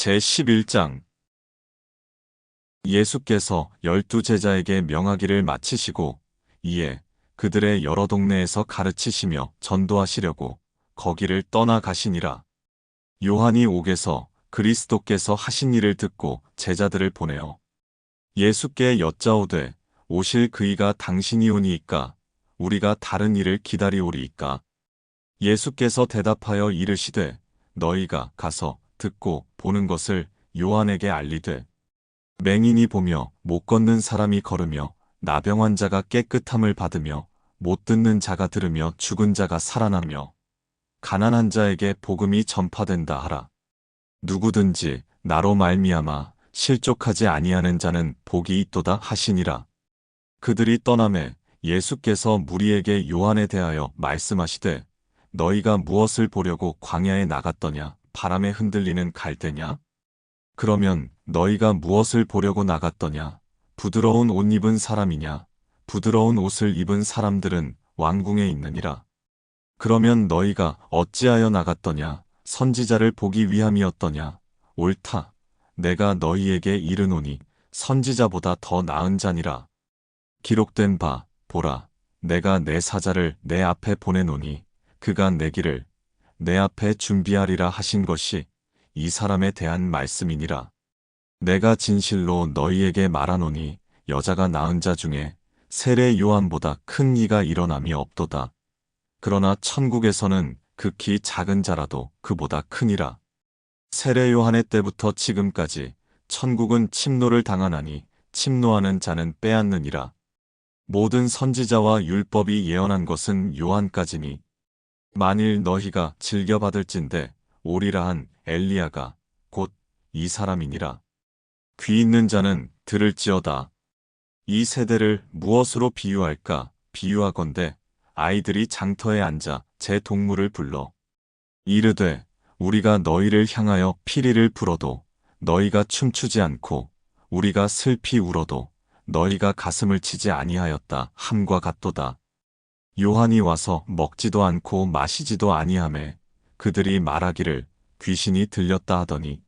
제11장 예수께서 12제자에게 명하기를 마치시고 이에 그들의 여러 동네에서 가르치시며 전도하시려고 거기를 떠나가시니라. 요한이 옥에서 그리스도께서 하신 일을 듣고 제자들을 보내어 예수께 여짜오되 오실 그이가 당신이 오니이까 우리가 다른 일을 기다리오리이까. 예수께서 대답하여 이르시되 너희가 가서 듣고 보는 것을 요한에게 알리되 맹인이 보며 못 걷는 사람이 걸으며 나병 환자가 깨끗함을 받으며 못 듣는 자가 들으며 죽은 자가 살아나며 가난한 자에게 복음이 전파된다 하라. 누구든지 나로 말미암아 실족하지 아니하는 자는 복이 있도다 하시니라. 그들이 떠나매 예수께서 무리에게 요한에 대하여 말씀하시되 너희가 무엇을 보려고 광야에 나갔더냐? 바람에 흔들리는 갈대냐? 그러면 너희가 무엇을 보려고 나갔더냐? 부드러운 옷 입은 사람이냐? 부드러운 옷을 입은 사람들은 왕궁에 있느니라. 그러면 너희가 어찌하여 나갔더냐? 선지자를 보기 위함이었더냐? 옳다. 내가 너희에게 이르노니 선지자보다 더 나은 자니라. 기록된 바 보라. 내가 내 사자를 내 앞에 보내노니 그가 내 길을 내 앞에 준비하리라 하신 것이 이 사람에 대한 말씀이니라. 내가 진실로 너희에게 말하노니 여자가 낳은 자 중에 세례 요한보다 큰 이가 일어남이 없도다. 그러나 천국에서는 극히 작은 자라도 그보다 크니라. 세례 요한의 때부터 지금까지 천국은 침노를 당하나니 침노하는 자는 빼앗느니라. 모든 선지자와 율법이 예언한 것은 요한까지니 만일 너희가 즐겨받을진대 오리라 한 엘리야가 곧 이 사람이니라. 귀 있는 자는 들을지어다. 이 세대를 무엇으로 비유할까? 비유하건대 아이들이 장터에 앉아 제 동물을 불러 이르되 우리가 너희를 향하여 피리를 불어도 너희가 춤추지 않고 우리가 슬피 울어도 너희가 가슴을 치지 아니하였다 함과 같도다. 요한이 와서 먹지도 않고 마시지도 아니하매 그들이 말하기를 귀신이 들렸다 하더니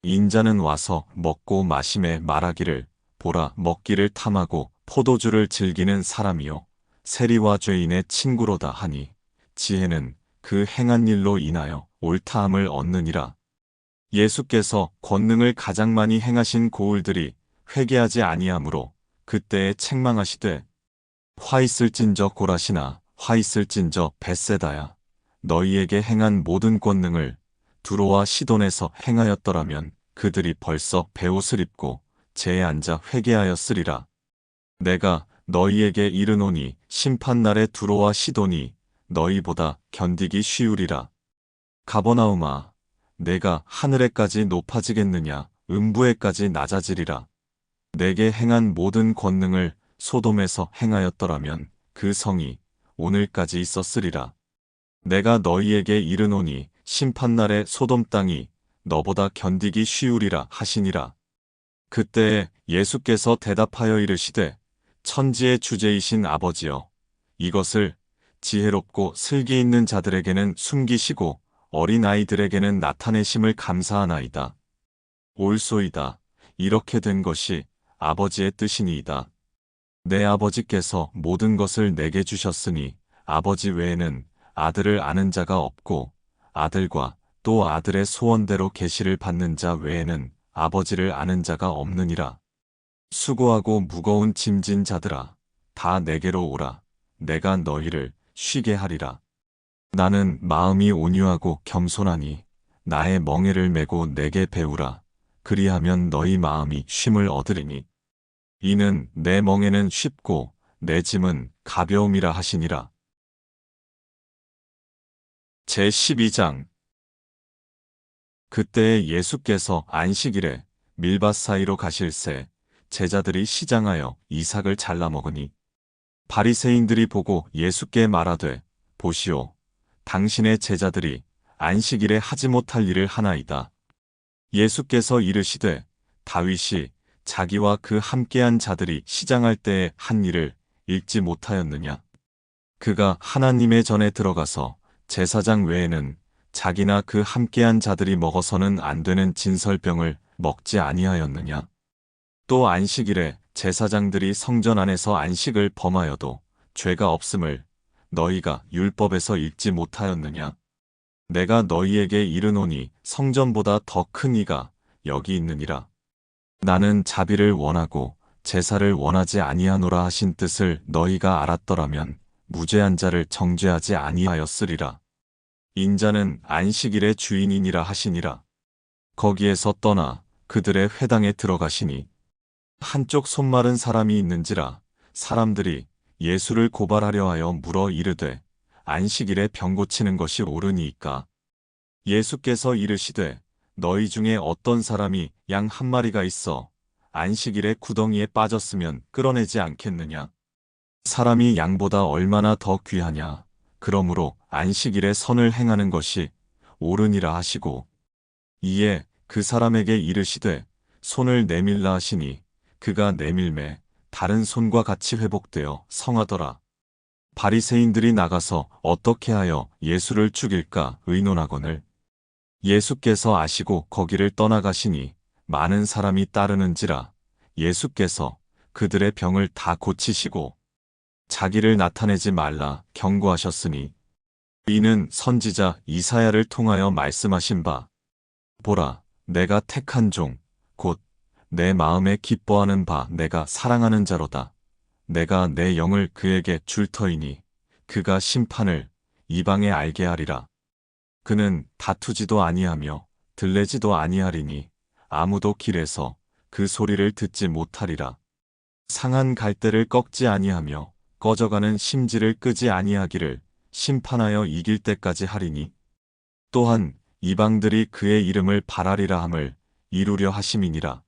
인자는 와서 먹고 마심에 말하기를 보라 먹기를 탐하고 포도주를 즐기는 사람이요 세리와 죄인의 친구로다 하니 지혜는 그 행한 일로 인하여 옳다함을 얻느니라. 예수께서 권능을 가장 많이 행하신 고을들이 회개하지 아니하므로 그때에 책망하시되 화 있을진저 고라시나 화 있을진저 벳세다야. 너희에게 행한 모든 권능을 두로와 시돈에서 행하였더라면 그들이 벌써 베옷을 입고 재에 앉아 회개하였으리라. 내가 너희에게 이르노니 심판날에 두로와 시돈이 너희보다 견디기 쉬우리라. 가버나움아, 내가 하늘에까지 높아지겠느냐? 음부에까지 낮아지리라. 내게 행한 모든 권능을 소돔에서 행하였더라면 그 성이 오늘까지 있었으리라. 내가 너희에게 이르노니 심판날에 소돔 땅이 너보다 견디기 쉬우리라 하시니라. 그때에 예수께서 대답하여 이르시되 천지의 주제이신 아버지여 이것을 지혜롭고 슬기 있는 자들에게는 숨기시고 어린 아이들에게는 나타내심을 감사하나이다. 옳소이다. 이렇게 된 것이 아버지의 뜻이니이다. 내 아버지께서 모든 것을 내게 주셨으니 아버지 외에는 아들을 아는 자가 없고 아들과 또 아들의 소원대로 계시를 받는 자 외에는 아버지를 아는 자가 없느니라. 수고하고 무거운 짐진 자들아 다 내게로 오라. 내가 너희를 쉬게 하리라. 나는 마음이 온유하고 겸손하니 나의 멍에를 메고 내게 배우라. 그리하면 너희 마음이 쉼을 얻으리니 이는 내 멍에는 쉽고 내 짐은 가벼움이라 하시니라. 제12장 그때에 예수께서 안식일에 밀밭 사이로 가실새 제자들이 시장하여 이삭을 잘라 먹으니 바리새인들이 보고 예수께 말하되 보시오 당신의 제자들이 안식일에 하지 못할 일을 하나이다. 예수께서 이르시되 다윗이 자기와 그 함께한 자들이 시장할 때에 한 일을 읽지 못하였느냐? 그가 하나님의 전에 들어가서 제사장 외에는 자기나 그 함께한 자들이 먹어서는 안 되는 진설병을 먹지 아니하였느냐? 또 안식일에 제사장들이 성전 안에서 안식을 범하여도 죄가 없음을 너희가 율법에서 읽지 못하였느냐? 내가 너희에게 이르노니 성전보다 더 큰 이가 여기 있느니라. 나는 자비를 원하고 제사를 원하지 아니하노라 하신 뜻을 너희가 알았더라면 무죄한 자를 정죄하지 아니하였으리라. 인자는 안식일의 주인이니라 하시니라. 거기에서 떠나 그들의 회당에 들어가시니 한쪽 손마른 사람이 있는지라 사람들이 예수를 고발하려 하여 물어 이르되 안식일에 병 고치는 것이 옳으니이까? 예수께서 이르시되 너희 중에 어떤 사람이 양 한 마리가 있어 안식일에 구덩이에 빠졌으면 끌어내지 않겠느냐? 사람이 양보다 얼마나 더 귀하냐? 그러므로 안식일에 선을 행하는 것이 옳으니라 하시고 이에 그 사람에게 이르시되 손을 내밀라 하시니 그가 내밀매 다른 손과 같이 회복되어 성하더라. 바리새인들이 나가서 어떻게 하여 예수를 죽일까 의논하거늘 예수께서 아시고 거기를 떠나가시니 많은 사람이 따르는지라 예수께서 그들의 병을 다 고치시고 자기를 나타내지 말라 경고하셨으니 이는 선지자 이사야를 통하여 말씀하신 바 보라 내가 택한 종 곧 내 마음에 기뻐하는 바 내가 사랑하는 자로다. 내가 내 영을 그에게 줄 터이니 그가 심판을 이방에 알게 하리라. 그는 다투지도 아니하며 들레지도 아니하리니 아무도 길에서 그 소리를 듣지 못하리라. 상한 갈대를 꺾지 아니하며 꺼져가는 심지를 끄지 아니하기를 심판하여 이길 때까지 하리니 또한 이방들이 그의 이름을 발하리라 함을 이루려 하심이니라.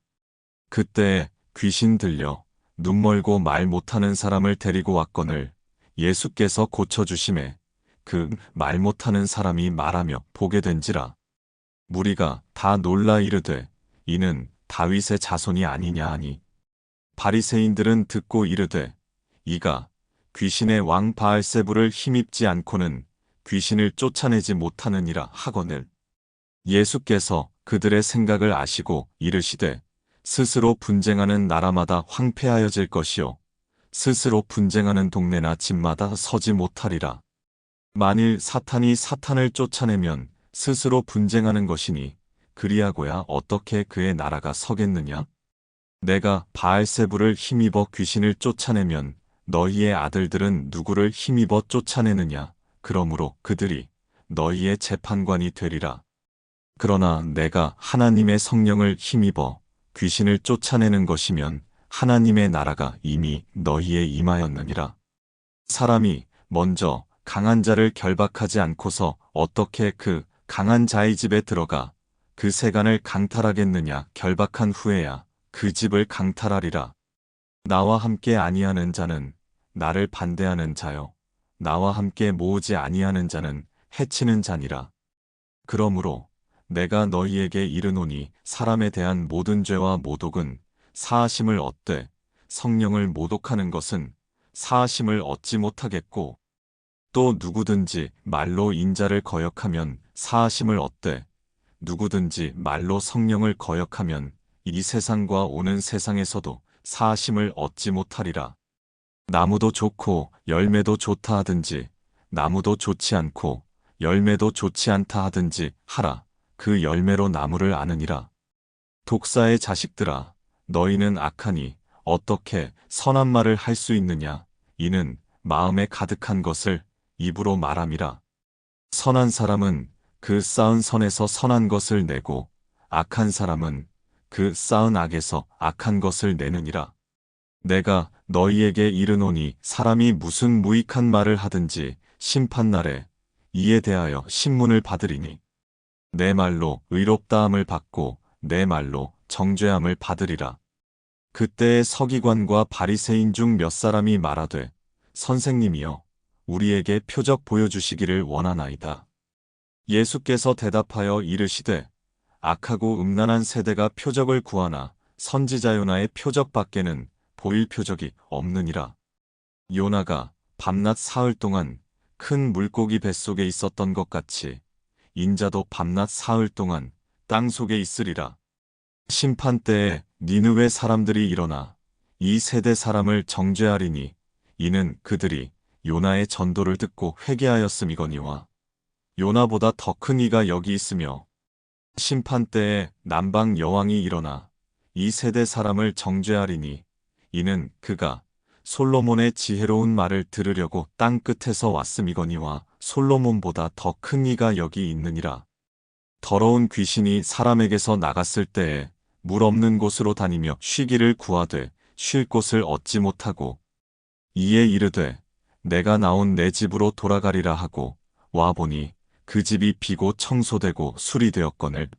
그때에 귀신 들려 눈멀고 말 못하는 사람을 데리고 왔거늘 예수께서 고쳐주심에 그 말 못하는 사람이 말하며 보게 된지라. 무리가 다 놀라 이르되 이는 다윗의 자손이 아니냐 하니 바리새인들은 듣고 이르되 이가 귀신의 왕 바알세불을 힘입지 않고는 귀신을 쫓아내지 못하느니라 하거늘 예수께서 그들의 생각을 아시고 이르시되 스스로 분쟁하는 나라마다 황폐하여질 것이요 스스로 분쟁하는 동네나 집마다 서지 못하리라. 만일 사탄이 사탄을 쫓아내면 스스로 분쟁하는 것이니 그리하고야 어떻게 그의 나라가 서겠느냐? 내가 바알세불을 힘입어 귀신을 쫓아내면 너희의 아들들은 누구를 힘입어 쫓아내느냐? 그러므로 그들이 너희의 재판관이 되리라. 그러나 내가 하나님의 성령을 힘입어 귀신을 쫓아내는 것이면 하나님의 나라가 이미 너희에 임하였느니라. 사람이 먼저 강한 자를 결박하지 않고서 어떻게 그 강한 자의 집에 들어가 그 세간을 강탈하겠느냐? 결박한 후에야 그 집을 강탈하리라. 나와 함께 아니하는 자는 나를 반대하는 자요 나와 함께 모으지 아니하는 자는 해치는 자니라. 그러므로 내가 너희에게 이르노니 사람에 대한 모든 죄와 모독은 사하심을 얻되 성령을 모독하는 것은 사하심을 얻지 못하겠고 또 누구든지 말로 인자를 거역하면 사하심을 얻되 누구든지 말로 성령을 거역하면 이 세상과 오는 세상에서도 사하심을 얻지 못하리라. 나무도 좋고 열매도 좋다 하든지 나무도 좋지 않고 열매도 좋지 않다 하든지 하라. 그 열매로 나무를 아느니라. 독사의 자식들아 너희는 악하니 어떻게 선한 말을 할 수 있느냐? 이는 마음에 가득한 것을 입으로 말함이라. 선한 사람은 그 쌓은 선에서 선한 것을 내고 악한 사람은 그 쌓은 악에서 악한 것을 내느니라. 내가 너희에게 이르노니 사람이 무슨 무익한 말을 하든지 심판날에 이에 대하여 신문을 받으리니 내 말로 의롭다함을 받고 내 말로 정죄함을 받으리라. 그때의 서기관과 바리새인 중 몇 사람이 말하되 선생님이여 우리에게 표적 보여주시기를 원하나이다. 예수께서 대답하여 이르시되 악하고 음란한 세대가 표적을 구하나 선지자 요나의 표적 밖에는 보일 표적이 없느니라. 요나가 밤낮 사흘 동안 큰 물고기 뱃속에 있었던 것 같이 인자도 밤낮 사흘 동안 땅 속에 있으리라. 심판 때에 니느웨 사람들이 일어나 이 세대 사람을 정죄하리니 이는 그들이 요나의 전도를 듣고 회개하였음이거니와 요나보다 더 큰 이가 여기 있으며 심판 때에 남방 여왕이 일어나 이 세대 사람을 정죄하리니 이는 그가 솔로몬의 지혜로운 말을 들으려고 땅 끝에서 왔음이거니와 솔로몬보다 더 큰 이가 여기 있느니라. 더러운 귀신이 사람에게서 나갔을 때에 물 없는 곳으로 다니며 쉬기를 구하되 쉴 곳을 얻지 못하고 이에 이르되 내가 나온 내 집으로 돌아가리라 하고 와보니 그 집이 비고 청소되고 수리되었거늘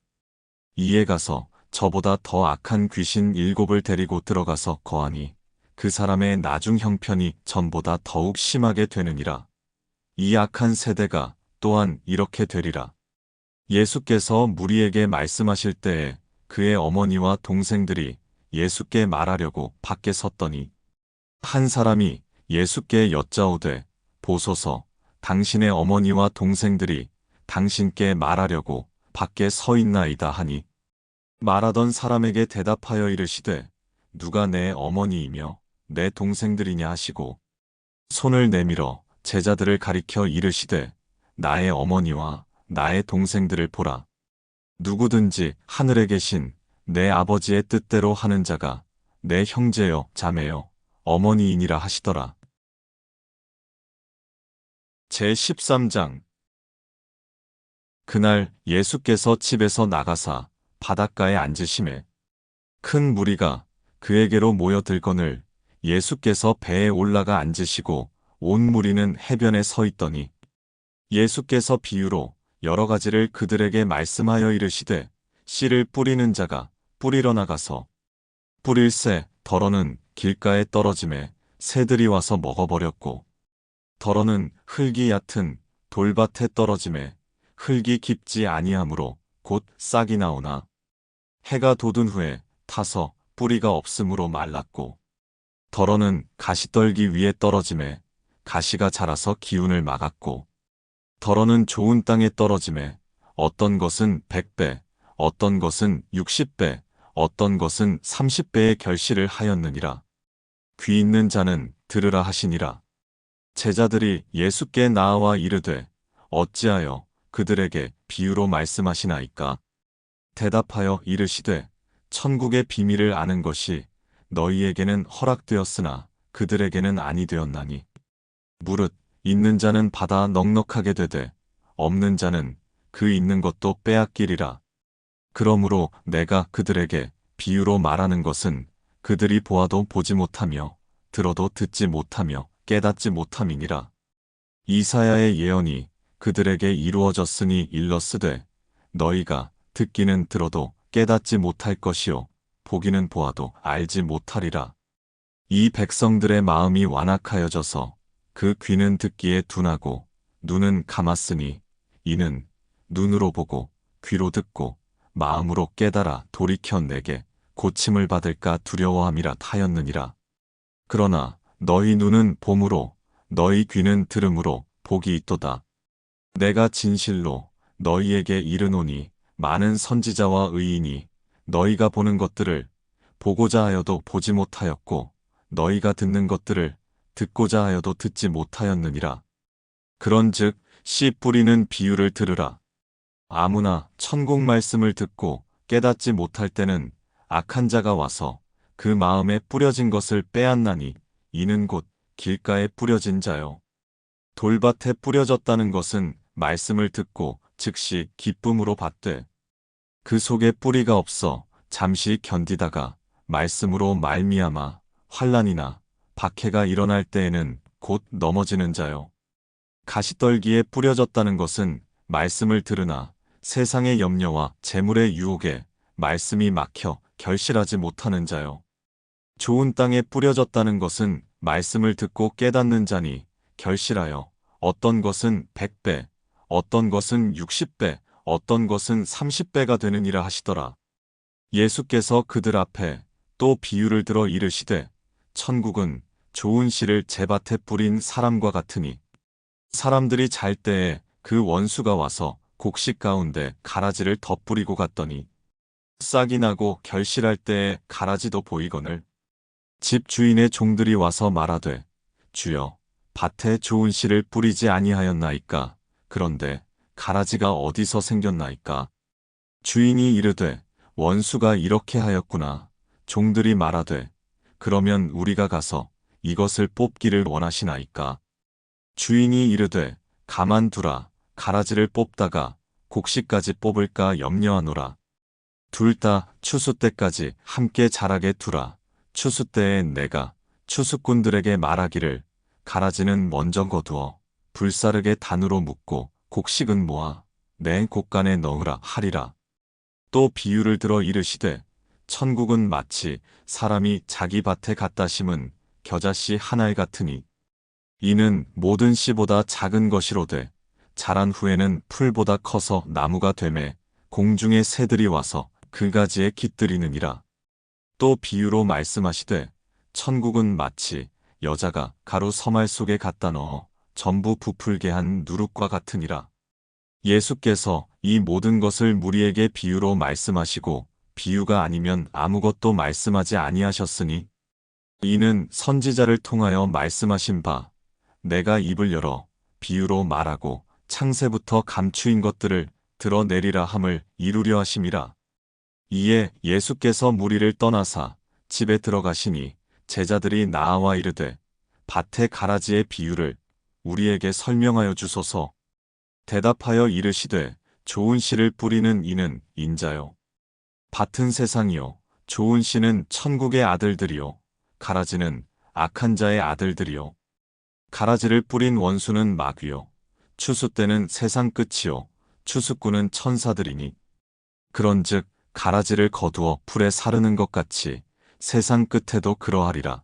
이에 가서 저보다 더 악한 귀신 7을 데리고 들어가서 거하니 그 사람의 나중 형편이 전보다 더욱 심하게 되느니라. 이 악한 세대가 또한 이렇게 되리라. 예수께서 무리에게 말씀하실 때에 그의 어머니와 동생들이 예수께 말하려고 밖에 섰더니 한 사람이 예수께 여짜오되 보소서 당신의 어머니와 동생들이 당신께 말하려고 밖에 서 있나이다 하니 말하던 사람에게 대답하여 이르시되 누가 내 어머니이며 내 동생들이냐 하시고 손을 내밀어 제자들을 가리켜 이르시되 나의 어머니와 나의 동생들을 보라. 누구든지 하늘에 계신 내 아버지의 뜻대로 하는 자가 내 형제여 자매여 어머니이니라 하시더라. 제13장 그날 예수께서 집에서 나가사 바닷가에 앉으심에 큰 무리가 그에게로 모여들거늘 예수께서 배에 올라가 앉으시고 온 무리는 해변에 서 있더니 예수께서 비유로 여러 가지를 그들에게 말씀하여 이르시되 씨를 뿌리는 자가 뿌리러 나가서 뿌릴새 덜어는 길가에 떨어짐에 새들이 와서 먹어버렸고 덜어는 흙이 얕은 돌밭에 떨어짐에 흙이 깊지 아니하므로 곧 싹이 나오나 해가 돋은 후에 타서 뿌리가 없으므로 말랐고 덜어는 가시떨기 위에 떨어짐에 가시가 자라서 기운을 막았고 덜어는 좋은 땅에 떨어짐에 어떤 것은 100배, 어떤 것은 60배, 어떤 것은 30배의 결실을 하였느니라. 귀 있는 자는 들으라 하시니라. 제자들이 예수께 나아와 이르되 어찌하여 그들에게 비유로 말씀하시나이까? 대답하여 이르시되 천국의 비밀을 아는 것이 너희에게는 허락되었으나 그들에게는 아니 되었나니 무릇 있는 자는 받아 넉넉하게 되되 없는 자는 그 있는 것도 빼앗기리라. 그러므로 내가 그들에게 비유로 말하는 것은 그들이 보아도 보지 못하며 들어도 듣지 못하며 깨닫지 못함이니라. 이사야의 예언이 그들에게 이루어졌으니 일렀으되 너희가 듣기는 들어도 깨닫지 못할 것이요 보기는 보아도 알지 못하리라. 이 백성들의 마음이 완악하여져서 그 귀는 듣기에 둔하고 눈은 감았으니 이는 눈으로 보고 귀로 듣고 마음으로 깨달아 돌이켜 내게 고침을 받을까 두려워함이라 하였느니라. 그러나 너희 눈은 봄으로 너희 귀는 들음으로 복이 있도다. 내가 진실로 너희에게 이르노니 많은 선지자와 의인이 너희가 보는 것들을 보고자 하여도 보지 못하였고 너희가 듣는 것들을 듣고자 하여도 듣지 못하였느니라. 그런즉 씨 뿌리는 비유를 들으라. 아무나 천국 말씀을 듣고 깨닫지 못할 때는 악한 자가 와서 그 마음에 뿌려진 것을 빼앗나니 이는 곧 길가에 뿌려진 자요. 돌밭에 뿌려졌다는 것은 말씀을 듣고 즉시 기쁨으로 받되 그 속에 뿌리가 없어 잠시 견디다가 말씀으로 말미암아 환난이나 박해가 일어날 때에는 곧 넘어지는 자요. 가시떨기에 뿌려졌다는 것은 말씀을 들으나 세상의 염려와 재물의 유혹에 말씀이 막혀 결실하지 못하는 자요. 좋은 땅에 뿌려졌다는 것은 말씀을 듣고 깨닫는 자니 결실하여 어떤 것은 100배, 어떤 것은 60배, 어떤 것은 30배가 되느니라 하시더라. 예수께서 그들 앞에 또 비유를 들어 이르시되 천국은 좋은 씨를 제밭에 뿌린 사람과 같으니 사람들이 잘 때에 그 원수가 와서 곡식 가운데 가라지를 덧뿌리고 갔더니 싹이 나고 결실할 때에 가라지도 보이거늘 집 주인의 종들이 와서 말하되 주여 밭에 좋은 씨를 뿌리지 아니하였나이까. 그런데 가라지가 어디서 생겼나이까. 주인이 이르되 원수가 이렇게 하였구나. 종들이 말하되 그러면 우리가 가서 이것을 뽑기를 원하시나이까. 주인이 이르되 가만두라. 가라지를 뽑다가 곡식까지 뽑을까 염려하노라. 둘 다 추수 때까지 함께 자라게 두라. 추수 때에 내가 추수꾼들에게 말하기를 가라지는 먼저 거두어 불사르게 단으로 묶고 곡식은 모아 내 곡간에 넣으라 하리라. 또 비유를 들어 이르시되 천국은 마치 사람이 자기 밭에 갖다 심은 겨자씨 하나에 같으니 이는 모든 씨보다 작은 것이로되 자란 후에는 풀보다 커서 나무가 되매 공중의 새들이 와서 그 가지에 깃들이느니라. 또 비유로 말씀하시되 천국은 마치 여자가 가루 서말 속에 갖다 넣어 전부 부풀게 한 누룩과 같으니라. 예수께서 이 모든 것을 무리에게 비유로 말씀하시고 비유가 아니면 아무것도 말씀하지 아니하셨으니 이는 선지자를 통하여 말씀하신 바 내가 입을 열어 비유로 말하고 창세부터 감추인 것들을 드러내리라 함을 이루려 하심이라. 이에 예수께서 무리를 떠나사 집에 들어가시니 제자들이 나아와 이르되 밭의 가라지의 비유를 우리에게 설명하여 주소서. 대답하여 이르시되 좋은 씨를 뿌리는 이는 인자요 밭은 세상이요 좋은 씨는 천국의 아들들이요 가라지는 악한 자의 아들들이요 가라지를 뿌린 원수는 마귀요 추수 때는 세상 끝이요 추수꾼은 천사들이니 그런즉 가라지를 거두어 풀에 사르는 것 같이 세상 끝에도 그러하리라.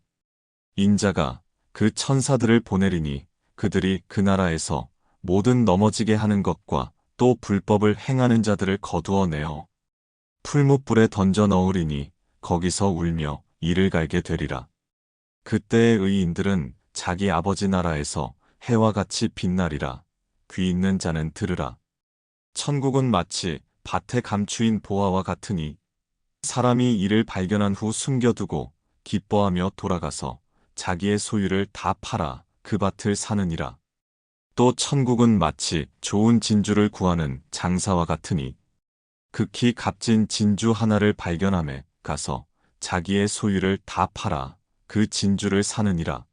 인자가 그 천사들을 보내리니 그들이 그 나라에서 모든 넘어지게 하는 것과 또 불법을 행하는 자들을 거두어 내어 풀무불에 던져 넣으리니 거기서 울며 이를 갈게 되리라. 그때의 의인들은 자기 아버지 나라에서 해와 같이 빛나리라. 귀 있는 자는 들으라. 천국은 마치 밭에 감추인 보화와 같으니 사람이 이를 발견한 후 숨겨두고 기뻐하며 돌아가서 자기의 소유를 다 팔아 그 밭을 사느니라. 또 천국은 마치 좋은 진주를 구하는 장사와 같으니 극히 값진 진주 하나를 발견함에 가서 자기의 소유를 다 팔아 그 진주를 사느니라.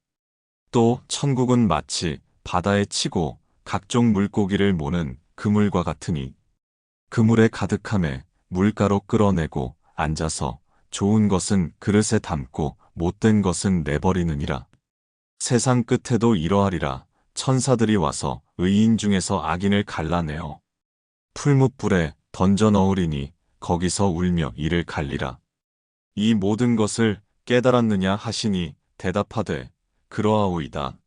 또 천국은 마치 바다에 치고 각종 물고기를 모는 그물과 같으니 그물에 가득함에 물가로 끌어내고 앉아서 좋은 것은 그릇에 담고 못된 것은 내버리느니라. 세상 끝에도 이러하리라. 천사들이 와서 의인 중에서 악인을 갈라내어 풀무불에 던져 넣으리니 거기서 울며 이를 갈리라. 이 모든 것을 깨달았느냐 하시니 대답하되 그러하오이다.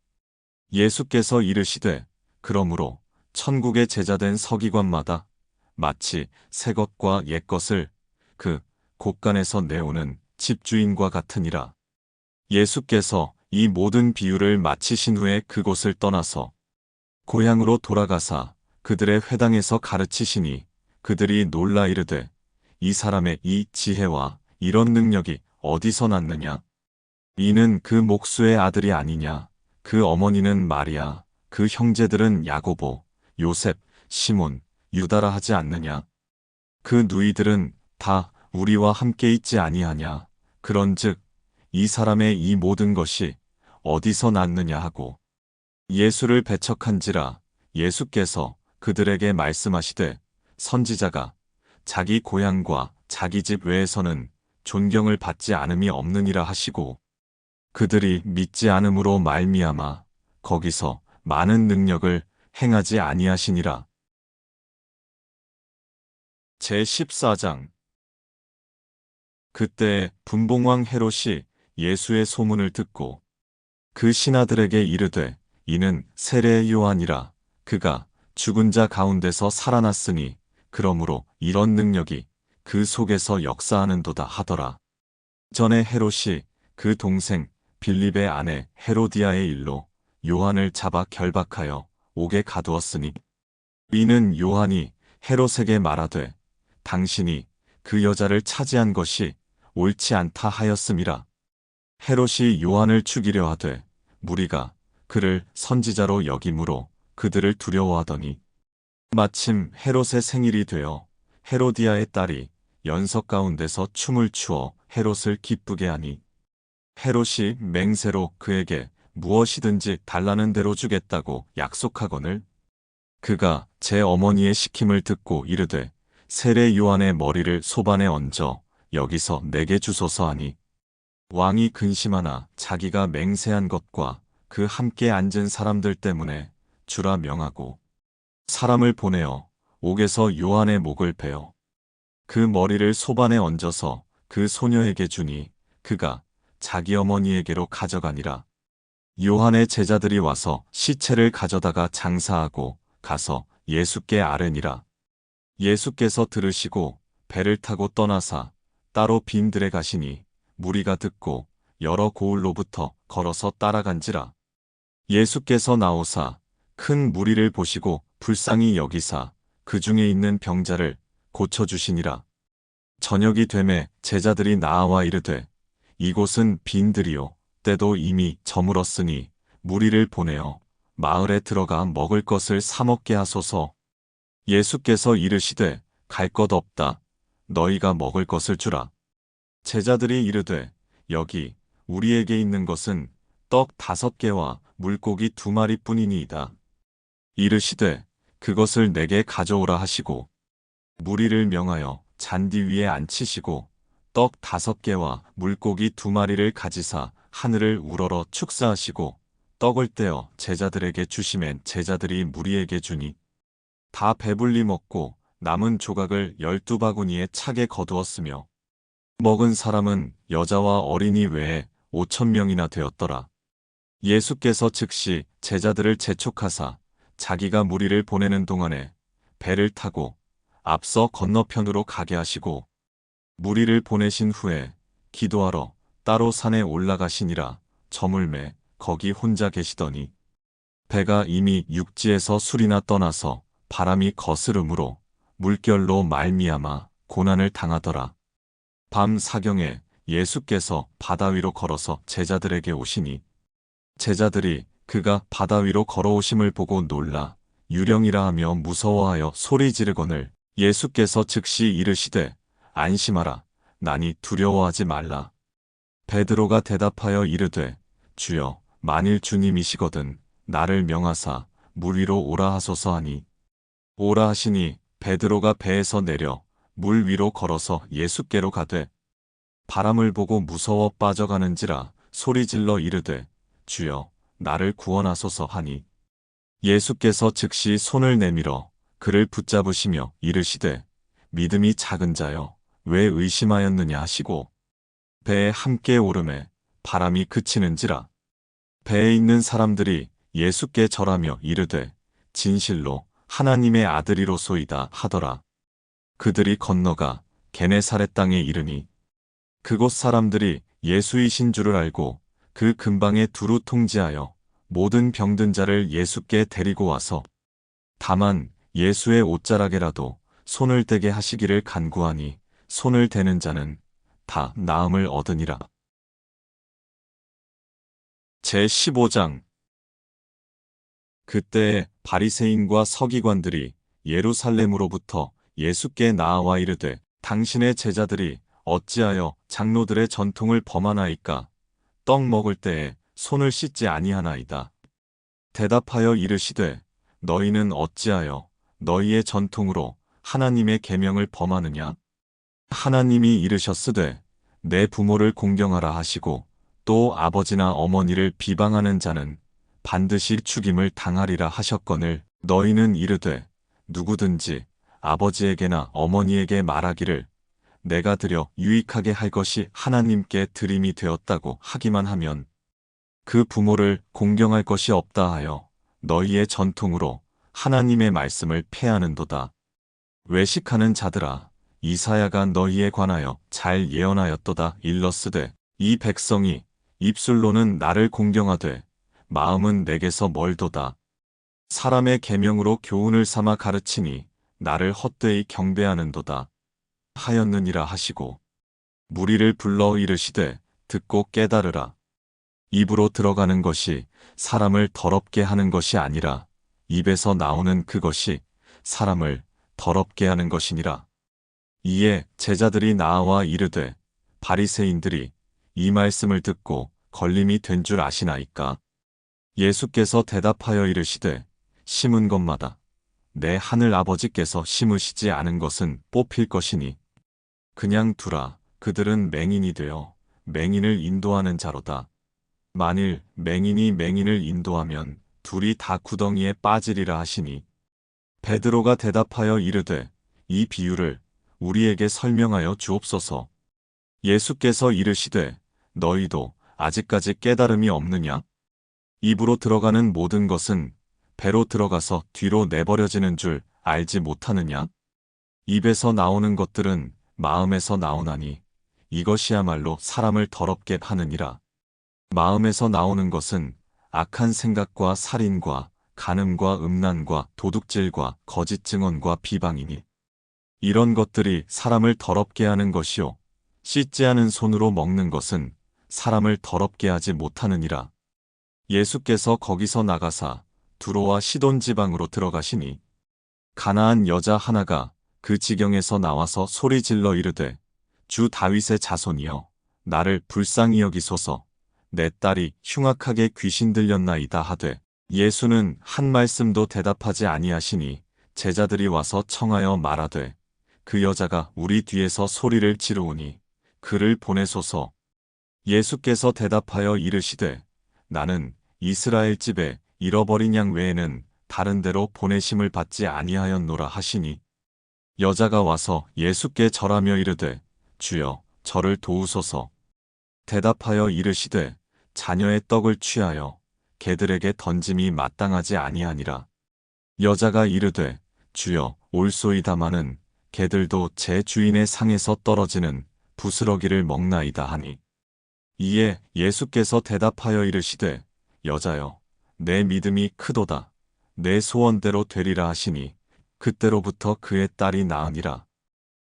예수께서 이르시되 그러므로 천국의 제자된 서기관마다 마치 새 것과 옛 것을 그 곳간에서 내오는 집주인과 같으니라. 예수께서 이 모든 비유를 마치신 후에 그곳을 떠나서 고향으로 돌아가사 그들의 회당에서 가르치시니 그들이 놀라 이르되 이 사람의 이 지혜와 이런 능력이 어디서 났느냐? 이는 그 목수의 아들이 아니냐? 그 어머니는 마리아, 그 형제들은 야고보, 요셉, 시몬, 유다라 하지 않느냐? 그 누이들은 다 우리와 함께 있지 아니하냐? 그런즉 이 사람의 이 모든 것이 어디서 났느냐 하고 예수를 배척한지라. 예수께서 그들에게 말씀하시되 선지자가 자기 고향과 자기 집 외에서는 존경을 받지 않음이 없느니라 하시고 그들이 믿지 않음으로 말미암아 거기서 많은 능력을 행하지 아니하시니라. 제14장. 그때 분봉왕 헤롯이 예수의 소문을 듣고 그 신하들에게 이르되 이는 세례 요한이라. 그가 죽은 자 가운데서 살아났으니 그러므로 이런 능력이 그 속에서 역사하는도다 하더라. 전에 헤롯이 그 동생 빌립의 아내 헤로디아의 일로 요한을 잡아 결박하여 옥에 가두었으니 이는 요한이 헤롯에게 말하되 당신이 그 여자를 차지한 것이 옳지 않다 하였음이라. 헤롯이 요한을 죽이려 하되 무리가 그를 선지자로 여김으로 그들을 두려워하더니 마침 헤롯의 생일이 되어 헤로디아의 딸이 연석 가운데서 춤을 추어 헤롯을 기쁘게 하니 헤롯이 맹세로 그에게 무엇이든지 달라는 대로 주겠다고 약속하거늘 그가 제 어머니의 시킴을 듣고 이르되 세례 요한의 머리를 소반에 얹어 여기서 내게 주소서 하니 왕이 근심하나 자기가 맹세한 것과 그 함께 앉은 사람들 때문에 주라 명하고 사람을 보내어 옥에서 요한의 목을 베어 그 머리를 소반에 얹어서 그 소녀에게 주니 그가 자기 어머니에게로 가져가니라. 요한의 제자들이 와서 시체를 가져다가 장사하고 가서 예수께 아뢰니라. 예수께서 들으시고 배를 타고 떠나사 따로 빈들에 가시니 무리가 듣고 여러 고을로부터 걸어서 따라간지라. 예수께서 나오사 큰 무리를 보시고 불쌍히 여기사 그 중에 있는 병자를 고쳐주시니라. 저녁이 되매 제자들이 나아와 이르되 이곳은 빈들이요 때도 이미 저물었으니 무리를 보내어 마을에 들어가 먹을 것을 사 먹게 하소서. 예수께서 이르시되 갈 것 없다. 너희가 먹을 것을 주라. 제자들이 이르되 여기 우리에게 있는 것은 떡 5개와 물고기 2마리뿐이니이다. 이르시되 그것을 내게 가져오라 하시고 무리를 명하여 잔디 위에 앉히시고 떡 5개와 물고기 2마리를 가지사 하늘을 우러러 축사하시고 떡을 떼어 제자들에게 주시면 제자들이 무리에게 주니 다 배불리 먹고 남은 조각을 12바구니에 차게 거두었으며 먹은 사람은 여자와 어린이 외에 5,000명이나 되었더라. 예수께서 즉시 제자들을 재촉하사 자기가 무리를 보내는 동안에 배를 타고 앞서 건너편으로 가게 하시고 무리를 보내신 후에 기도하러 따로 산에 올라가시니라. 저물매 거기 혼자 계시더니 배가 이미 육지에서 술이나 떠나서 바람이 거스름으로 물결로 말미암아 고난을 당하더라. 밤 사경에 예수께서 바다 위로 걸어서 제자들에게 오시니 제자들이 그가 바다 위로 걸어오심을 보고 놀라 유령이라 하며 무서워하여 소리 지르거늘 예수께서 즉시 이르시되 안심하라. 나니 두려워하지 말라. 베드로가 대답하여 이르되 주여 만일 주님이시거든 나를 명하사 물 위로 오라 하소서 하니 오라 하시니 베드로가 배에서 내려 물 위로 걸어서 예수께로 가되 바람을 보고 무서워 빠져가는지라 소리질러 이르되 주여 나를 구원하소서 하니 예수께서 즉시 손을 내밀어 그를 붙잡으시며 이르시되 믿음이 작은 자여 왜 의심하였느냐 하시고 배에 함께 오르매 바람이 그치는지라 배에 있는 사람들이 예수께 절하며 이르되 진실로 하나님의 아들이로소이다 하더라. 그들이 건너가 게네사렛 땅에 이르니 그곳 사람들이 예수이신 줄을 알고 그 근방에 두루 통지하여 모든 병든 자를 예수께 데리고 와서 다만 예수의 옷자락에라도 손을 대게 하시기를 간구하니 손을 대는 자는 다 나음을 얻으니라. 제15장 그때에 바리새인과 서기관들이 예루살렘으로부터 예수께 나아와 이르되 당신의 제자들이 어찌하여 장로들의 전통을 범하나이까? 떡 먹을 때에 손을 씻지 아니하나이다. 대답하여 이르시되 너희는 어찌하여 너희의 전통으로 하나님의 계명을 범하느냐? 하나님이 이르셨으되 내 부모를 공경하라 하시고 또 아버지나 어머니를 비방하는 자는 반드시 죽임을 당하리라 하셨거늘 너희는 이르되 누구든지 아버지에게나 어머니에게 말하기를 내가 드려 유익하게 할 것이 하나님께 드림이 되었다고 하기만 하면 그 부모를 공경할 것이 없다 하여 너희의 전통으로 하나님의 말씀을 폐하는도다. 외식하는 자들아 이사야가 너희에 관하여 잘 예언하였도다. 일러스되 이 백성이 입술로는 나를 공경하되 마음은 내게서 멀도다. 사람의 계명으로 교훈을 삼아 가르치니 나를 헛되이 경배하는도다 하였느니라 하시고 무리를 불러 이르시되 듣고 깨달으라. 입으로 들어가는 것이 사람을 더럽게 하는 것이 아니라 입에서 나오는 그것이 사람을 더럽게 하는 것이니라. 이에 제자들이 나와 이르되 바리새인들이 이 말씀을 듣고 걸림이 된 줄 아시나이까? 예수께서 대답하여 이르시되 심은 것마다 내 하늘 아버지께서 심으시지 않은 것은 뽑힐 것이니 그냥 두라. 그들은 맹인이 되어 맹인을 인도하는 자로다. 만일 맹인이 맹인을 인도하면 둘이 다 구덩이에 빠지리라 하시니 베드로가 대답하여 이르되 이 비유를 우리에게 설명하여 주옵소서. 예수께서 이르시되 너희도 아직까지 깨달음이 없느냐? 입으로 들어가는 모든 것은 배로 들어가서 뒤로 내버려지는 줄 알지 못하느냐? 입에서 나오는 것들은 마음에서 나오나니 이것이야말로 사람을 더럽게 하느니라. 마음에서 나오는 것은 악한 생각과 살인과 간음과 음란과 도둑질과 거짓 증언과 비방이니 이런 것들이 사람을 더럽게 하는 것이요 씻지 않은 손으로 먹는 것은 사람을 더럽게 하지 못하느니라. 예수께서 거기서 나가사 두로와 시돈 지방으로 들어가시니 가나안 여자 하나가 그 지경에서 나와서 소리 질러 이르되 주 다윗의 자손이여 나를 불쌍히 여기소서. 내 딸이 흉악하게 귀신 들렸나이다 하되 예수는 한 말씀도 대답하지 아니하시니 제자들이 와서 청하여 말하되 그 여자가 우리 뒤에서 소리를 지르오니 그를 보내소서. 예수께서 대답하여 이르시되 나는 이스라엘 집에 잃어버린 양 외에는 다른 데로 보내심을 받지 아니하였노라 하시니 여자가 와서 예수께 절하며 이르되 주여 저를 도우소서. 대답하여 이르시되 자녀의 떡을 취하여 개들에게 던짐이 마땅하지 아니하니라. 여자가 이르되 주여 올소이다마는 개들도 제 주인의 상에서 떨어지는 부스러기를 먹나이다 하니 이에 예수께서 대답하여 이르시되 여자여 내 믿음이 크도다. 내 소원대로 되리라 하시니 그때로부터 그의 딸이 나으니라.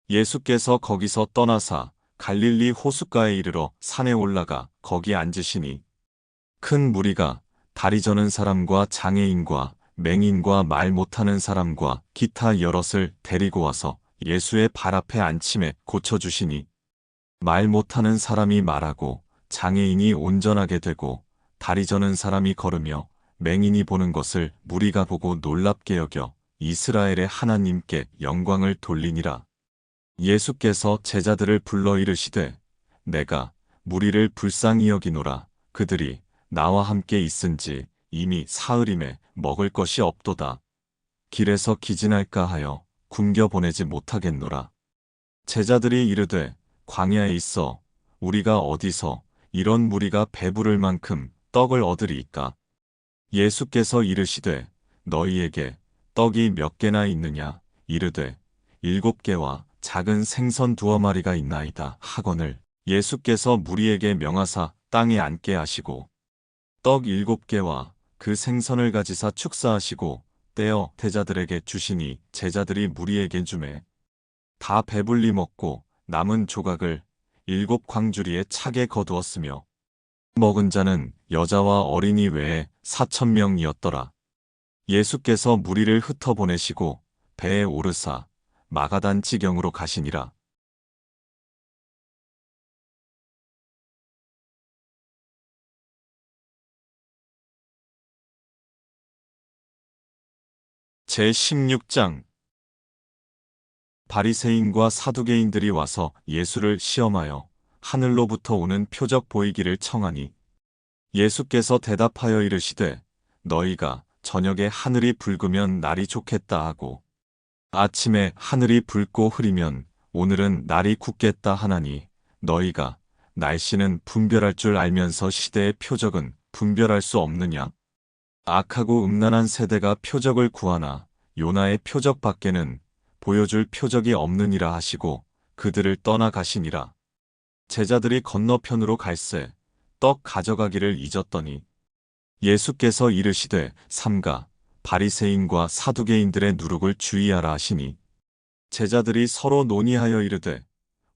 예수께서 거기서 떠나사 갈릴리 호숫가에 이르러 산에 올라가 거기 앉으시니 큰 무리가 다리 저는 사람과 장애인과 맹인과 말 못하는 사람과 기타 여럿을 데리고 와서 예수의 발 앞에 앉힘에 고쳐주시니 말 못하는 사람이 말하고 장애인이 온전하게 되고 다리 저는 사람이 걸으며 맹인이 보는 것을 무리가 보고 놀랍게 여겨 이스라엘의 하나님께 영광을 돌리니라. 예수께서 제자들을 불러 이르시되 내가 무리를 불쌍히 여기노라. 그들이 나와 함께 있은지 이미 사흘임에 먹을 것이 없도다. 길에서 기진할까 하여 굶겨 보내지 못하겠노라. 제자들이 이르되 광야에 있어 우리가 어디서 이런 무리가 배부를 만큼 떡을 얻으리이까? 예수께서 이르시되 너희에게 떡이 몇 개나 있느냐? 이르되 7개와 작은 생선 2마리가 있나이다 하거늘 예수께서 무리에게 명하사 땅에 앉게 하시고 떡 7개와 그 생선을 가지사 축사하시고 떼어 제자들에게 주시니 제자들이 무리에게 주매 다 배불리 먹고 남은 조각을 7광주리에 차게 거두었으며 먹은 자는 여자와 어린이 외에 4,000명이었더라. 예수께서 무리를 흩어보내시고 배에 오르사 마가단 지경으로 가시니라. 제16장 바리새인과 사두개인들이 와서 예수를 시험하여 하늘로부터 오는 표적 보이기를 청하니 예수께서 대답하여 이르시되 너희가 저녁에 하늘이 붉으면 날이 좋겠다 하고 아침에 하늘이 붉고 흐리면 오늘은 날이 굳겠다 하나니 너희가 날씨는 분별할 줄 알면서 시대의 표적은 분별할 수 없느냐? 악하고 음란한 세대가 표적을 구하나 요나의 표적 밖에는 보여줄 표적이 없느니라 하시고 그들을 떠나가시니라. 제자들이 건너편으로 갈새 떡 가져가기를 잊었더니 예수께서 이르시되 삼가 바리새인과 사두개인들의 누룩을 주의하라 하시니 제자들이 서로 논의하여 이르되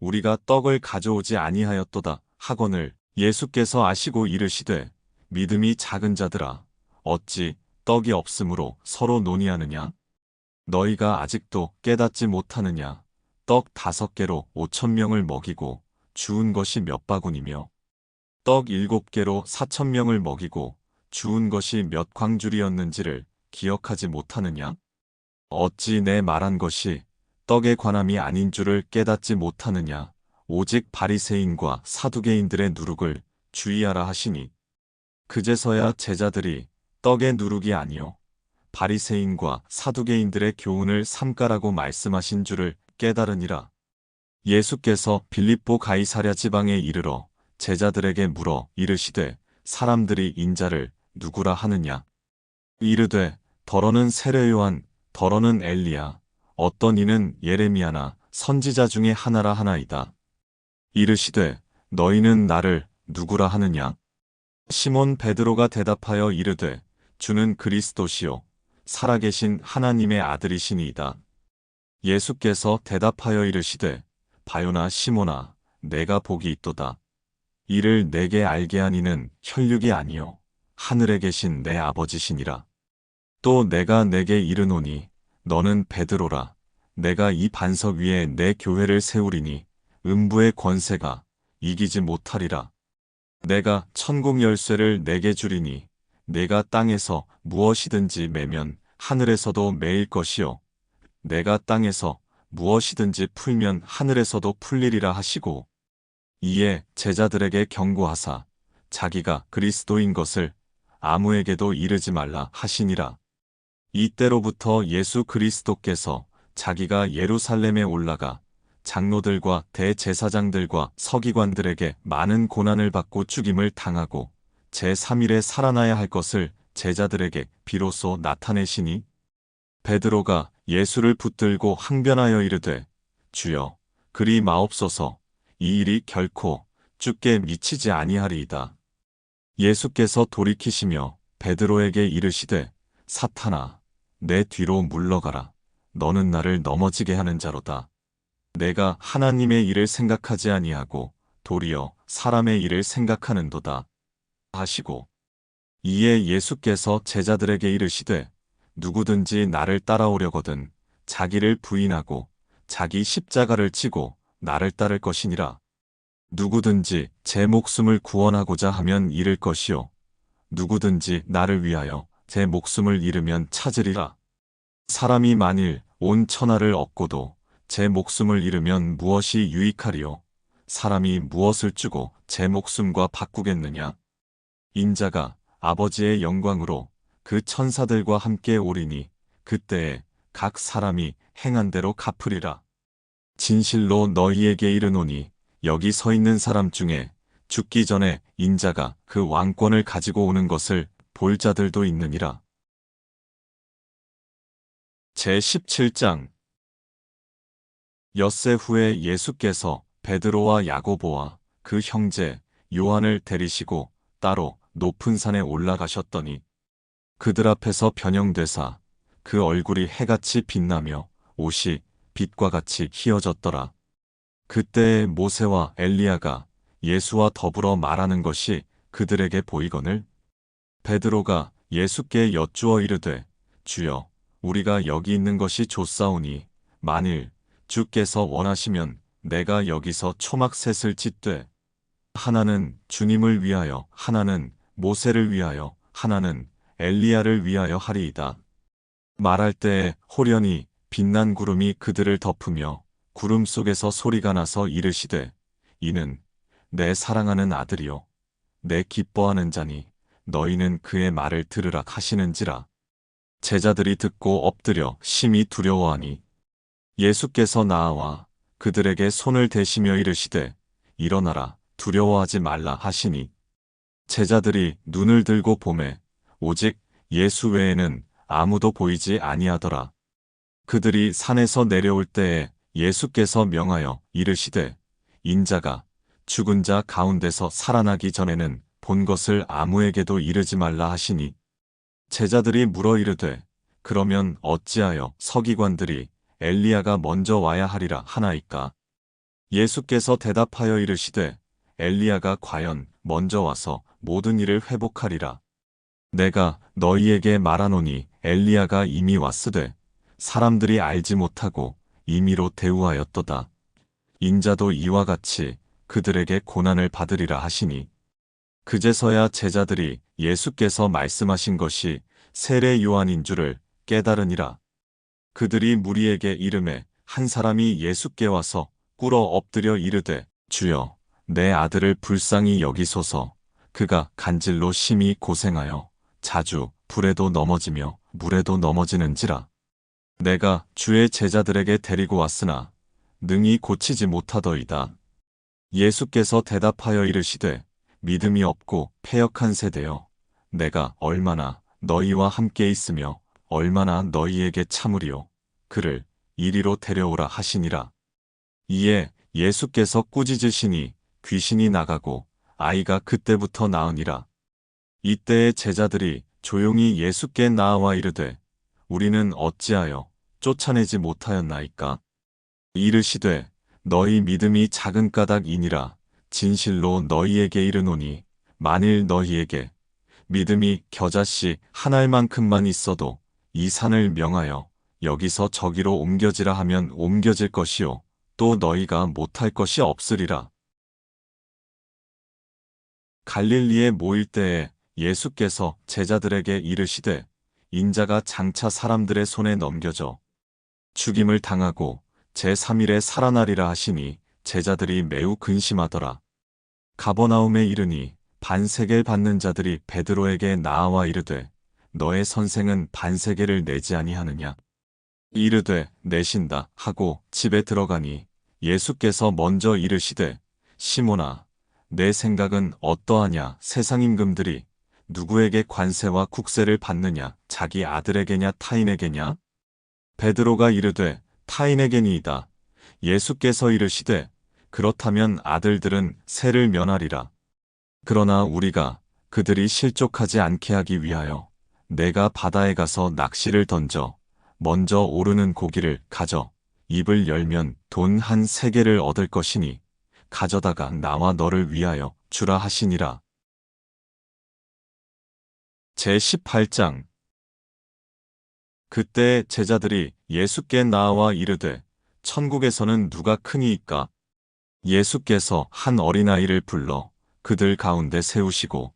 우리가 떡을 가져오지 아니하였도다 하거늘 예수께서 아시고 이르시되 믿음이 작은 자들아 어찌 떡이 없으므로 서로 논의하느냐 너희가 아직도 깨닫지 못하느냐 떡 5개로 5,000명을 먹이고 주운 것이 몇 바구니며 떡 7개로 4,000명을 먹이고 주운 것이 몇 광줄이었는지를 기억하지 못하느냐 어찌 내 말한 것이 떡에 관함이 아닌 줄을 깨닫지 못하느냐 오직 바리새인과 사두개인들의 누룩을 주의하라 하시니 그제서야 제자들이 떡의 누룩이 아니요 바리새인과 사두개인들의 교훈을 삼가라고 말씀하신 줄을 깨달으니라. 예수께서 빌립보 가이사랴 지방에 이르러 제자들에게 물어 이르시되 사람들이 인자를 누구라 하느냐 이르되 더러는 세례 요한 더러는 엘리야 어떤 이는 예레미야나 선지자 중에 하나라 하나이다. 이르시되 너희는 나를 누구라 하느냐 시몬 베드로가 대답하여 이르되 주는 그리스도시요 살아계신 하나님의 아들이시니이다. 예수께서 대답하여 이르시되 바요나 시몬아 내가 복이 있도다. 이를 내게 알게 한 이는 혈육이 아니요 하늘에 계신 내 아버지시니라. 또 내가 내게 이르노니 너는 베드로라. 내가 이 반석 위에 내 교회를 세우리니 음부의 권세가 이기지 못하리라. 내가 천국 열쇠를 내게 주리니 내가 땅에서 무엇이든지 매면 하늘에서도 매일 것이요 내가 땅에서 무엇이든지 풀면 하늘에서도 풀리리라 하시고 이에 제자들에게 경고하사 자기가 그리스도인 것을 아무에게도 이르지 말라 하시니라. 이때로부터 예수 그리스도께서 자기가 예루살렘에 올라가 장로들과 대제사장들과 서기관들에게 많은 고난을 받고 죽임을 당하고 제3일에 살아나야 할 것을 제자들에게 비로소 나타내시니 베드로가 예수를 붙들고 항변하여 이르되 주여 그리 마옵소서 이 일이 결코 주께 미치지 아니하리이다. 예수께서 돌이키시며 베드로에게 이르시되 사탄아 내 뒤로 물러가라. 너는 나를 넘어지게 하는 자로다. 내가 하나님의 일을 생각하지 아니하고 도리어 사람의 일을 생각하는도다. 하시고 이에 예수께서 제자들에게 이르시되 누구든지 나를 따라오려거든 자기를 부인하고 자기 십자가를 지고 나를 따를 것이니라. 누구든지 제 목숨을 구원하고자 하면 잃을 것이요 누구든지 나를 위하여 제 목숨을 잃으면 찾으리라. 사람이 만일 온 천하를 얻고도 제 목숨을 잃으면 무엇이 유익하리요? 사람이 무엇을 주고 제 목숨과 바꾸겠느냐? 인자가 아버지의 영광으로 그 천사들과 함께 오리니 그때에 각 사람이 행한 대로 갚으리라. 진실로 너희에게 이르노니 여기 서 있는 사람 중에 죽기 전에 인자가 그 왕권을 가지고 오는 것을 볼 자들도 있느니라. 제17장 엿새 후에 예수께서 베드로와 야고보와 그 형제 요한을 데리시고 따로 높은 산에 올라가셨더니 그들 앞에서 변형되사 그 얼굴이 해같이 빛나며 옷이 빛과 같이 희어졌더라. 그때에 모세와 엘리야가 예수와 더불어 말하는 것이 그들에게 보이거늘 베드로가 예수께 여쭈어 이르되 주여 우리가 여기 있는 것이 좋사오니 만일 주께서 원하시면 내가 여기서 초막셋을 짓되 하나는 주님을 위하여 하나는 모세를 위하여 하나는 엘리야를 위하여 하리이다. 말할 때에 호련히 빛난 구름이 그들을 덮으며 구름 속에서 소리가 나서 이르시되 이는 내 사랑하는 아들이요 내 기뻐하는 자니 너희는 그의 말을 들으라 하시는지라. 제자들이 듣고 엎드려 심히 두려워하니 예수께서 나아와 그들에게 손을 대시며 이르시되 일어나라 두려워하지 말라 하시니 제자들이 눈을 들고 보매 오직 예수 외에는 아무도 보이지 아니하더라. 그들이 산에서 내려올 때에 예수께서 명하여 이르시되 인자가 죽은 자 가운데서 살아나기 전에는 본 것을 아무에게도 이르지 말라 하시니 제자들이 물어 이르되 그러면 어찌하여 서기관들이 엘리야가 먼저 와야 하리라 하나이까? 예수께서 대답하여 이르시되 엘리야가 과연 먼저 와서 모든 일을 회복하리라. 내가 너희에게 말하노니 엘리야가 이미 왔으되 사람들이 알지 못하고 임의로 대우하였도다. 인자도 이와 같이 그들에게 고난을 받으리라 하시니 그제서야 제자들이 예수께서 말씀하신 것이 세례 요한인 줄을 깨달으니라. 그들이 무리에게 이르매 한 사람이 예수께 와서 꿇어 엎드려 이르되 주여 내 아들을 불쌍히 여기소서. 그가 간질로 심히 고생하여 자주 불에도 넘어지며 물에도 넘어지는지라. 내가 주의 제자들에게 데리고 왔으나 능히 고치지 못하더이다. 예수께서 대답하여 이르시되 믿음이 없고 패역한 세대여, 내가 얼마나 너희와 함께 있으며 얼마나 너희에게 참으리요. 그를 이리로 데려오라 하시니라. 이에 예수께서 꾸짖으시니 귀신이 나가고 아이가 그때부터 나으니라. 이때에 제자들이 조용히 예수께 나아와 이르되 우리는 어찌하여 쫓아내지 못하였나이까? 이르시되 너희 믿음이 작은 까닭이니라. 진실로 너희에게 이르노니 만일 너희에게 믿음이 겨자씨 한 알만큼만 있어도 이 산을 명하여 여기서 저기로 옮겨지라 하면 옮겨질 것이요 또 너희가 못할 것이 없으리라. 갈릴리에 모일 때에 예수께서 제자들에게 이르시되 인자가 장차 사람들의 손에 넘겨져 죽임을 당하고 제3일에 살아나리라 하시니 제자들이 매우 근심하더라. 가버나움에 이르니 반세겔 받는 자들이 베드로에게 나아와 이르되 너의 선생은 반세겔을 내지 아니하느냐? 이르되 내신다 하고 집에 들어가니 예수께서 먼저 이르시되 시몬아 내 생각은 어떠하냐? 세상 임금들이 누구에게 관세와 국세를 받느냐? 자기 아들에게냐 타인에게냐? 베드로가 이르되 타인에게니이다. 예수께서 이르시되 그렇다면 아들들은 세를 면하리라. 그러나 우리가 그들이 실족하지 않게 하기 위하여 내가 바다에 가서 낚시를 던져 먼저 오르는 고기를 가져 입을 열면 돈 한 3개를 얻을 것이니 가져다가 나와 너를 위하여 주라 하시니라. 제18장. 그때 제자들이 예수께 나아와 이르되 천국에서는 누가 크니이까? 예수께서 한 어린아이를 불러 그들 가운데 세우시고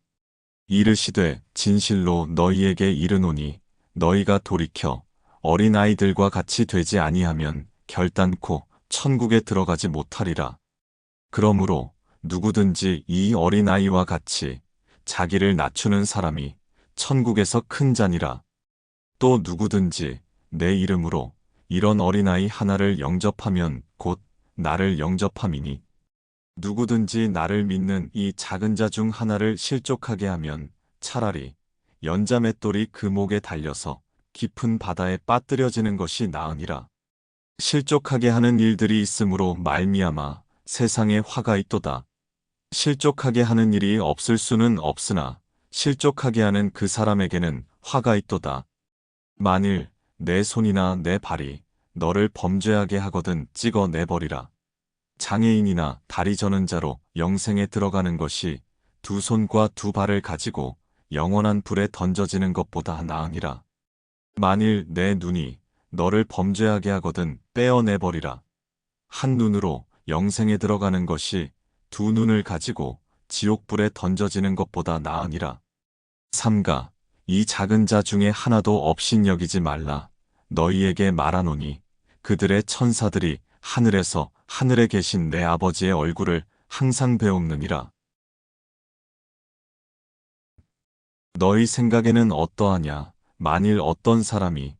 이르시되 진실로 너희에게 이르노니 너희가 돌이켜 어린아이들과 같이 되지 아니하면 결단코 천국에 들어가지 못하리라. 그러므로 누구든지 이 어린아이와 같이 자기를 낮추는 사람이 천국에서 큰 자니라. 또 누구든지 내 이름으로 이런 어린아이 하나를 영접하면 곧 나를 영접함이니 누구든지 나를 믿는 이 작은 자 중 하나를 실족하게 하면 차라리 연자맷돌이 그 목에 달려서 깊은 바다에 빠뜨려지는 것이 나으니라. 실족하게 하는 일들이 있으므로 말미암아 세상에 화가 있도다. 실족하게 하는 일이 없을 수는 없으나 실족하게 하는 그 사람에게는 화가 있도다. 만일 내 손이나 내 발이 너를 범죄하게 하거든 찍어 내버리라. 장애인이나 다리 저는 자로 영생에 들어가는 것이 2손과 2발을 가지고 영원한 불에 던져지는 것보다 나으니라. 만일 내 눈이 너를 범죄하게 하거든 떼어내버리라. 한 눈으로 영생에 들어가는 것이 2눈을 가지고 지옥불에 던져지는 것보다 나으니라. 삼가 이 작은 자 중에 하나도 업신여기지 말라. 너희에게 말하노니 그들의 천사들이 하늘에서 하늘에 계신 내 아버지의 얼굴을 항상 배옵느니라. 너희 생각에는 어떠하냐? 만일 어떤 사람이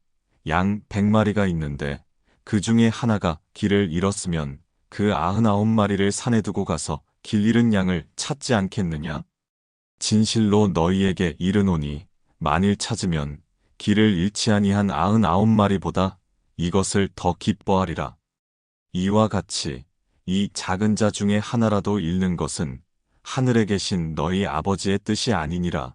양 100마리가 있는데 그 중에 하나가 길을 잃었으면 그 99마리를 산에 두고 가서 길 잃은 양을 찾지 않겠느냐? 진실로 너희에게 이르노니 만일 찾으면 길을 잃지 아니한 99마리보다 이것을 더 기뻐하리라. 이와 같이 이 작은 자 중에 하나라도 잃는 것은 하늘에 계신 너희 아버지의 뜻이 아니니라.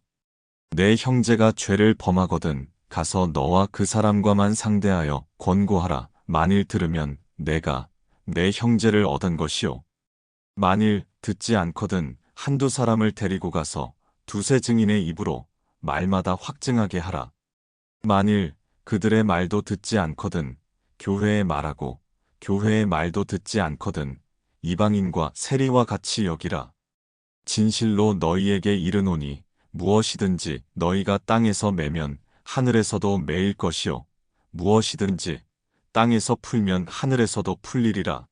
내 형제가 죄를 범하거든 가서 너와 그 사람과만 상대하여 권고하라. 만일 들으면 내가 내 형제를 얻은 것이요. 만일 듣지 않거든 한두 사람을 데리고 가서 두세 증인의 입으로 말마다 확증하게 하라. 만일 그들의 말도 듣지 않거든 교회에 말하고 교회의 말도 듣지 않거든 이방인과 세리와 같이 여기라. 진실로 너희에게 이르노니 무엇이든지 너희가 땅에서 매면 하늘에서도 매일 것이요 무엇이든지 땅에서 풀면 하늘에서도 풀리리라.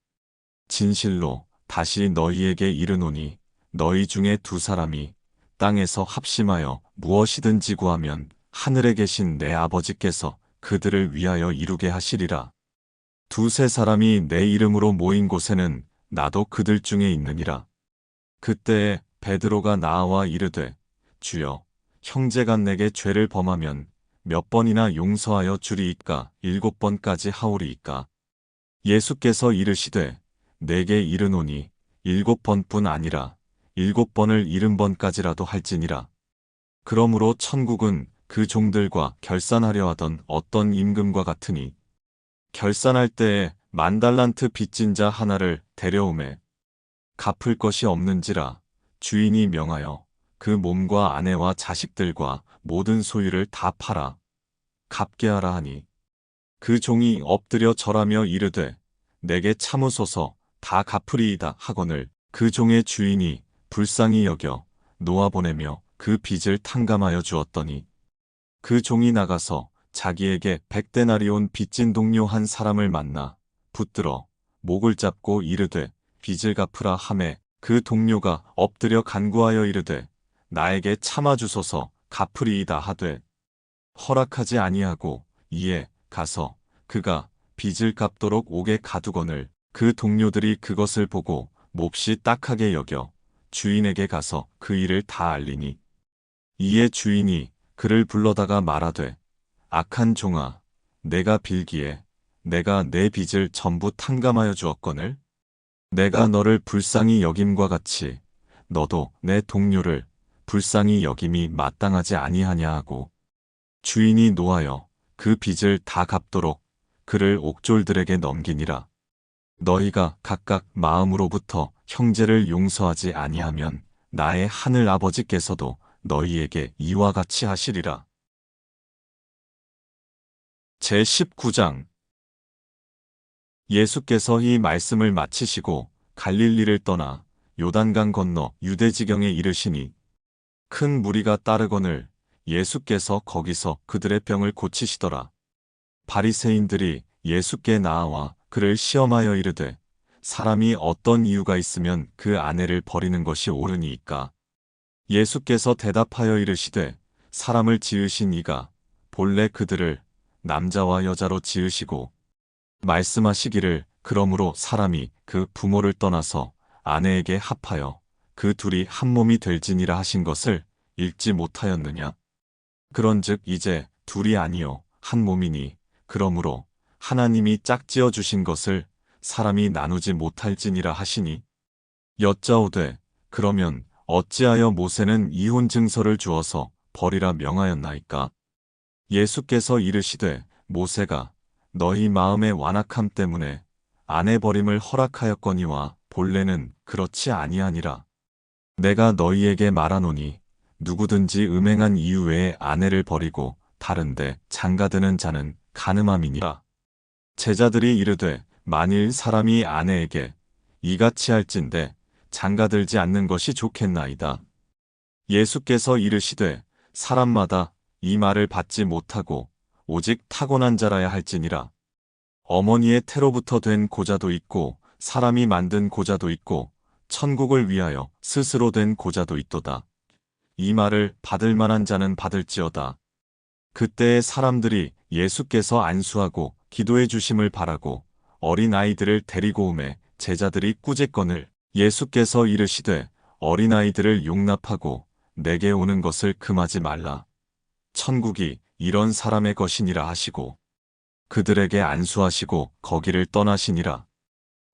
진실로 다시 너희에게 이르노니 너희 중에 두 사람이 땅에서 합심하여 무엇이든지 구하면 하늘에 계신 내 아버지께서 그들을 위하여 이루게 하시리라. 두세 사람이 내 이름으로 모인 곳에는 나도 그들 중에 있느니라. 그때에 베드로가 나와 이르되 주여 형제가 내게 죄를 범하면 몇 번이나 용서하여 주리이까 7번까지 하오리이까. 예수께서 이르시되 내게 이르노니 7번뿐 아니라 7번을 70번까지라도 할지니라. 그러므로 천국은 그 종들과 결산하려 하던 어떤 임금과 같으니 결산할 때에 10,000달란트 빚진 자 하나를 데려오매 갚을 것이 없는지라 주인이 명하여 그 몸과 아내와 자식들과 모든 소유를 다 팔아 갚게 하라 하니 그 종이 엎드려 절하며 이르되 내게 참으소서 다 갚으리이다 하거늘 그 종의 주인이 불쌍히 여겨 놓아보내며 그 빚을 탕감하여 주었더니 그 종이 나가서 자기에게 100데나리온 빚진 동료 한 사람을 만나 붙들어 목을 잡고 이르되 빚을 갚으라 하매 그 동료가 엎드려 간구하여 이르되 나에게 참아주소서 갚으리이다 하되 허락하지 아니하고 이에 가서 그가 빚을 갚도록 옥에 가두거늘 그 동료들이 그것을 보고 몹시 딱하게 여겨 주인에게 가서 그 일을 다 알리니 이에 주인이 그를 불러다가 말하되 악한 종아 내가 빌기에 내가 내 빚을 전부 탕감하여 주었거늘 내가 너를 불쌍히 여김과 같이 너도 내 동료를 불쌍히 여김이 마땅하지 아니하냐 하고 주인이 노하여 그 빚을 다 갚도록 그를 옥졸들에게 넘기니라. 너희가 각각 마음으로부터 형제를 용서하지 아니하면 나의 하늘 아버지께서도 너희에게 이와 같이 하시리라. 제19장 예수께서 이 말씀을 마치시고 갈릴리를 떠나 요단강 건너 유대지경에 이르시니 큰 무리가 따르거늘 예수께서 거기서 그들의 병을 고치시더라. 바리새인들이 예수께 나아와 그를 시험하여 이르되 사람이 어떤 이유가 있으면 그 아내를 버리는 것이 옳으니이까. 예수께서 대답하여 이르시되 사람을 지으신 이가 본래 그들을 남자와 여자로 지으시고 말씀하시기를 그러므로 사람이 그 부모를 떠나서 아내에게 합하여 그 둘이 한 몸이 될지니라 하신 것을 읽지 못하였느냐. 그런즉 이제 둘이 아니요 한 몸이니 그러므로 하나님이 짝지어 주신 것을 사람이 나누지 못할지니라 하시니 여짜오되 그러면 어찌하여 모세는 이혼 증서를 주어서 버리라 명하였나이까. 예수께서 이르시되 모세가 너희 마음의 완악함 때문에 아내 버림을 허락하였거니와 본래는 그렇지 아니하니라. 내가 너희에게 말하노니 누구든지 음행한 이유 외에 아내를 버리고 다른데 장가드는 자는 간음함이니라. 제자들이 이르되 만일 사람이 아내에게 이같이 할진대 장가들지 않는 것이 좋겠나이다. 예수께서 이르시되 사람마다 이 말을 받지 못하고 오직 타고난 자라야 할지니라. 어머니의 태로부터 된 고자도 있고 사람이 만든 고자도 있고 천국을 위하여 스스로 된 고자도 있도다. 이 말을 받을 만한 자는 받을지어다. 그때의 사람들이 예수께서 안수하고 기도해 주심을 바라고 어린아이들을 데리고 오매 제자들이 꾸짖거늘 예수께서 이르시되 어린아이들을 용납하고 내게 오는 것을 금하지 말라. 천국이 이런 사람의 것이니라 하시고 그들에게 안수하시고 거기를 떠나시니라.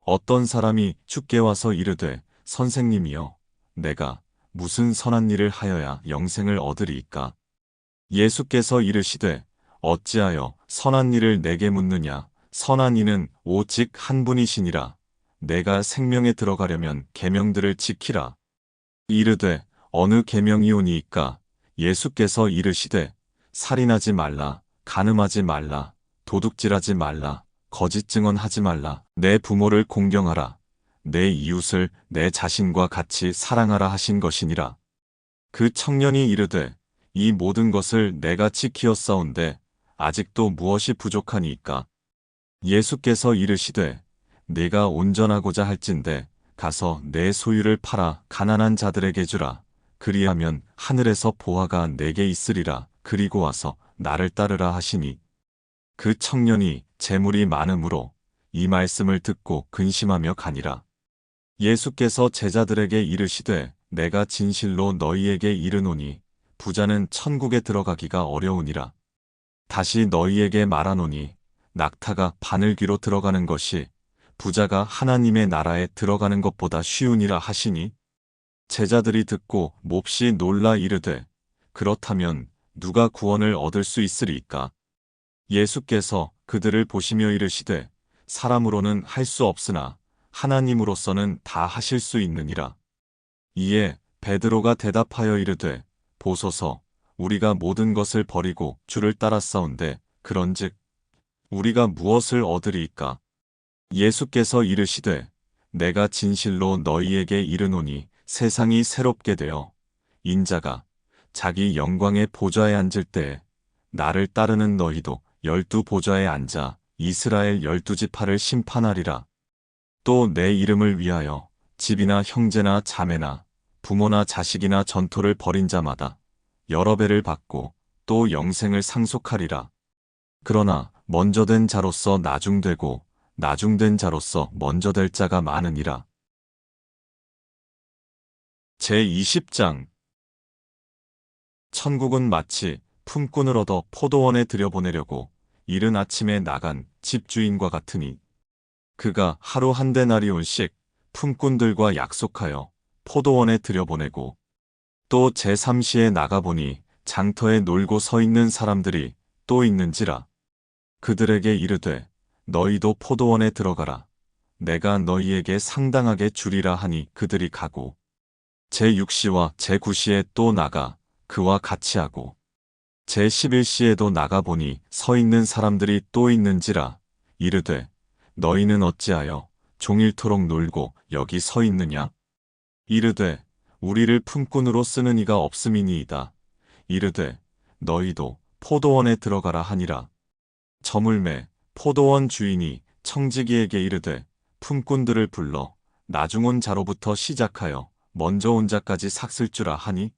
어떤 사람이 주께 와서 이르되 선생님이여 내가 무슨 선한 일을 하여야 영생을 얻으리이까. 예수께서 이르시되 어찌하여 선한 일을 내게 묻느냐? 선한 이는 오직 한 분이시니라. 내가 생명에 들어가려면 계명들을 지키라. 이르되 어느 계명이오니이까? 예수께서 이르시되 살인하지 말라, 간음하지 말라, 도둑질하지 말라, 거짓 증언하지 말라, 내 부모를 공경하라, 내 이웃을 내 자신과 같이 사랑하라 하신 것이니라. 그 청년이 이르되 이 모든 것을 내가 지키었사온데 아직도 무엇이 부족하니이까? 예수께서 이르시되 네가 온전하고자 할진대 가서 내 소유를 팔아 가난한 자들에게 주라. 그리하면 하늘에서 보화가 내게 있으리라. 그리고 와서 나를 따르라 하시니 그 청년이 재물이 많음으로 이 말씀을 듣고 근심하며 가니라. 예수께서 제자들에게 이르시되 내가 진실로 너희에게 이르노니 부자는 천국에 들어가기가 어려우니라. 다시 너희에게 말하노니 낙타가 바늘귀로 들어가는 것이 부자가 하나님의 나라에 들어가는 것보다 쉬우니라 하시니 제자들이 듣고 몹시 놀라 이르되 그렇다면 누가 구원을 얻을 수 있으리이까? 예수께서 그들을 보시며 이르시되 사람으로는 할 수 없으나 하나님으로서는 다 하실 수 있느니라. 이에 베드로가 대답하여 이르되 보소서 우리가 모든 것을 버리고 주를 따랐사온데 그런즉 우리가 무엇을 얻으리이까? 예수께서 이르시되 내가 진실로 너희에게 이르노니 세상이 새롭게 되어 인자가 자기 영광의 보좌에 앉을 때에 나를 따르는 너희도 12 보좌에 앉아 이스라엘 12지파를 심판하리라. 또 내 이름을 위하여 집이나 형제나 자매나 부모나 자식이나 전토를 벌인 자마다 여러 배를 받고 또 영생을 상속하리라. 그러나 먼저 된 자로서 나중되고 나중된 자로서 먼저 될 자가 많으니라. 제20장 천국은 마치 품꾼을 얻어 포도원에 들여보내려고 이른 아침에 나간 집주인과 같으니 그가 하루 한 데나리온씩 품꾼들과 약속하여 포도원에 들여보내고 또 제3시에 나가보니 장터에 놀고 서 있는 사람들이 또 있는지라. 그들에게 이르되 너희도 포도원에 들어가라. 내가 너희에게 상당하게 주리라 하니 그들이 가고 제6시와 제9시에 또 나가 그와 같이 하고 제11시에도 나가보니 서 있는 사람들이 또 있는지라. 이르되 너희는 어찌하여 종일토록 놀고 여기 서 있느냐? 이르되 우리를 품꾼으로 쓰는 이가 없음이니이다. 이르되 너희도 포도원에 들어가라 하니라. 저물매 포도원 주인이 청지기에게 이르되 품꾼들을 불러 나중 온 자로부터 시작하여 먼저 온 자까지 삭슬 주라 하니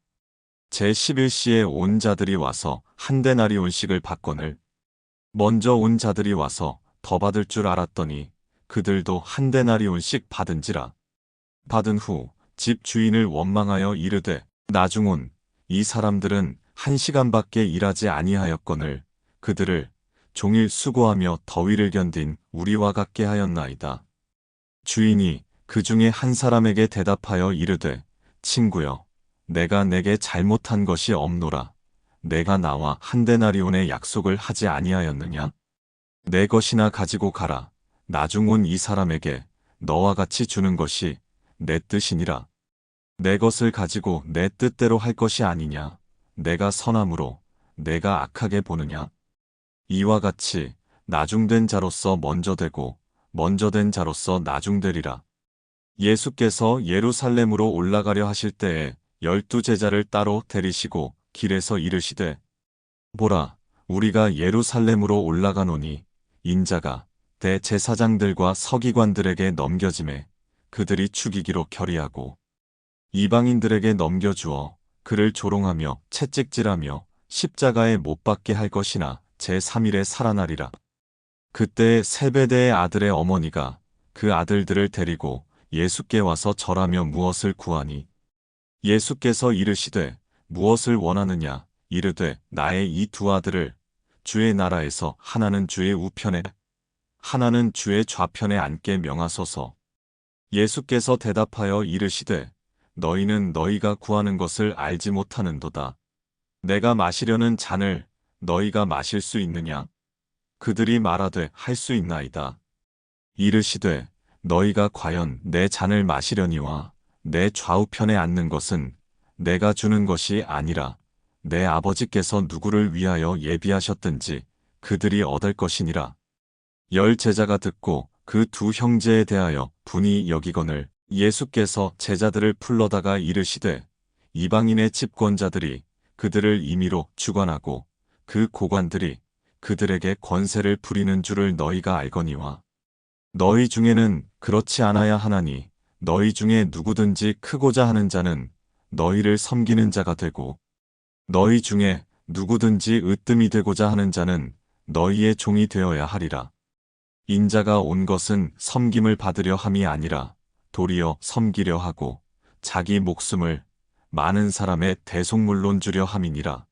제11시에 온 자들이 와서 한 데나리온씩을 받거늘 먼저 온 자들이 와서 더 받을 줄 알았더니 그들도 한 데나리온씩 받은지라. 받은 후 집 주인을 원망하여 이르되 나중 온 이 사람들은 1시간밖에 일하지 아니하였거늘 그들을 종일 수고하며 더위를 견딘 우리와 같게 하였나이다. 주인이 그 중에 한 사람에게 대답하여 이르되 친구여 내가 내게 잘못한 것이 없노라. 내가 나와 한 데나리온의 약속을 하지 아니하였느냐? 내 것이나 가지고 가라. 나중 온 이 사람에게 너와 같이 주는 것이 내 뜻이니라. 내 것을 가지고 내 뜻대로 할 것이 아니냐? 내가 선함으로 내가 악하게 보느냐? 이와 같이 나중된 자로서 먼저 되고 먼저 된 자로서 나중되리라. 예수께서 예루살렘으로 올라가려 하실 때에 12 제자를 따로 데리시고 길에서 이르시되 보라 우리가 예루살렘으로 올라가노니 인자가 대제사장들과 서기관들에게 넘겨짐에 그들이 죽이기로 결의하고 이방인들에게 넘겨주어 그를 조롱하며 채찍질하며 십자가에 못 박게 할 것이나 제3일에 살아나리라. 그때 세베대의 아들의 어머니가 그 아들들을 데리고 예수께 와서 절하며 무엇을 구하니 예수께서 이르시되 무엇을 원하느냐 이르되 나의 이 두 아들을 주의 나라에서 하나는 주의 우편에 하나는 주의 좌편에 앉게 명하소서. 예수께서 대답하여 이르시되 너희는 너희가 구하는 것을 알지 못하는도다. 내가 마시려는 잔을 너희가 마실 수 있느냐? 그들이 말하되 할 수 있나이다. 이르시되 너희가 과연 내 잔을 마시려니와 내 좌우편에 앉는 것은 내가 주는 것이 아니라 내 아버지께서 누구를 위하여 예비하셨든지 그들이 얻을 것이니라. 열 제자가 듣고 그 두 형제에 대하여 분이 여기거늘 예수께서 제자들을 불러다가 이르시되 이방인의 집권자들이 그들을 임의로 주관하고 그 고관들이 그들에게 권세를 부리는 줄을 너희가 알거니와 너희 중에는 그렇지 않아야 하나니 너희 중에 누구든지 크고자 하는 자는 너희를 섬기는 자가 되고 너희 중에 누구든지 으뜸이 되고자 하는 자는 너희의 종이 되어야 하리라. 인자가 온 것은 섬김을 받으려 함이 아니라 도리어 섬기려 하고 자기 목숨을 많은 사람의 대속물론 주려 함이니라.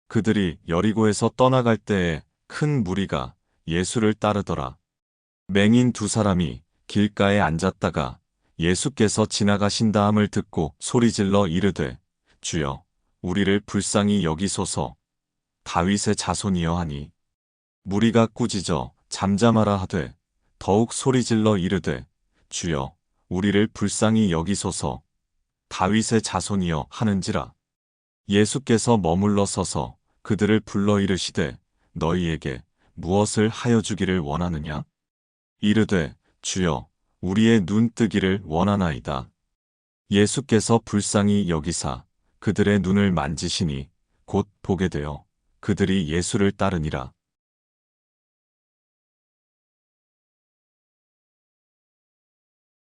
그들이 여리고에서 떠나갈 때에 큰 무리가 예수를 따르더라. 맹인 두 사람이 길가에 앉았다가 예수께서 지나가신다함을 듣고 소리질러 이르되 주여 우리를 불쌍히 여기소서. 다윗의 자손이여 하니 무리가 꾸짖어 잠잠하라 하되 더욱 소리질러 이르되 주여 우리를 불쌍히 여기소서. 다윗의 자손이여 하는지라. 예수께서 머물러 서서 그들을 불러 이르시되 너희에게 무엇을 하여 주기를 원하느냐? 이르되 주여 우리의 눈 뜨기를 원하나이다. 예수께서 불쌍히 여기사 그들의 눈을 만지시니 곧 보게 되어 그들이 예수를 따르니라.